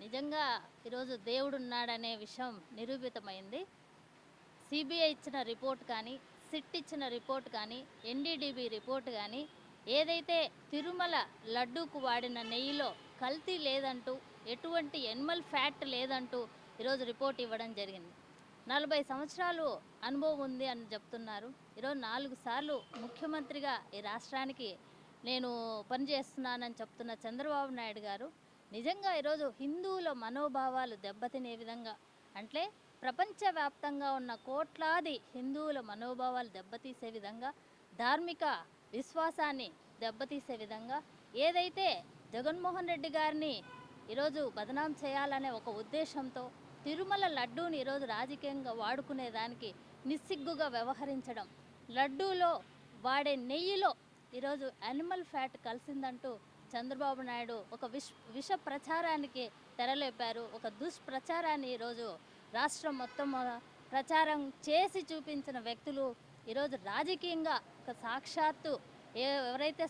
నిజంగా ఈరోజు దేవుడున్నాడనే విషయం నిరూపితమైంది. సిబిఐ ఇచ్చిన రిపోర్ట్ కానీ, సిట్ ఇచ్చిన రిపోర్ట్ కానీ, ఎన్డీడీబీ రిపోర్ట్ కానీ, ఏదైతే తిరుమల లడ్డూకు వాడిన నెయ్యిలో కల్తీ లేదంటూ, ఎటువంటి ఎనిమల్ ఫ్యాట్ లేదంటూ ఈరోజు రిపోర్ట్ ఇవ్వడం జరిగింది. 40 సంవత్సరాలు అనుభవం ఉంది అని చెప్తున్నారు. ఈరోజు 4 సార్లు ముఖ్యమంత్రిగా ఈ రాష్ట్రానికి నేను పనిచేస్తున్నానని చెప్తున్న చంద్రబాబు నాయుడు గారు నిజంగా ఈరోజు హిందువుల మనోభావాలు దెబ్బతినే విధంగా, అంటే ప్రపంచవ్యాప్తంగా ఉన్న కోట్లాది హిందువుల మనోభావాలు దెబ్బతీసే విధంగా, ధార్మిక విశ్వాసాన్ని దెబ్బతీసే విధంగా, ఏదైతే జగన్మోహన్ రెడ్డి గారిని ఈరోజు బదనాం చేయాలనే ఒక ఉద్దేశంతో తిరుమల లడ్డూని ఈరోజు రాజకీయంగా వాడుకునేదానికి నిస్సిగ్గుగా వ్యవహరించడం, లడ్డూలో వాడే నెయ్యిలో ఈరోజు యానిమల్ ఫ్యాట్ కలిసిందంటూ చంద్రబాబు నాయుడు ఒక విష ప్రచారానికి తెరలేపారు. ఒక దుష్ప్రచారాన్ని ఈరోజు రాష్ట్రం మొత్తం ప్రచారం చేసి చూపించిన వ్యక్తులు ఈరోజు రాజకీయంగా ఒక సాక్షాత్తు ఎవరైతే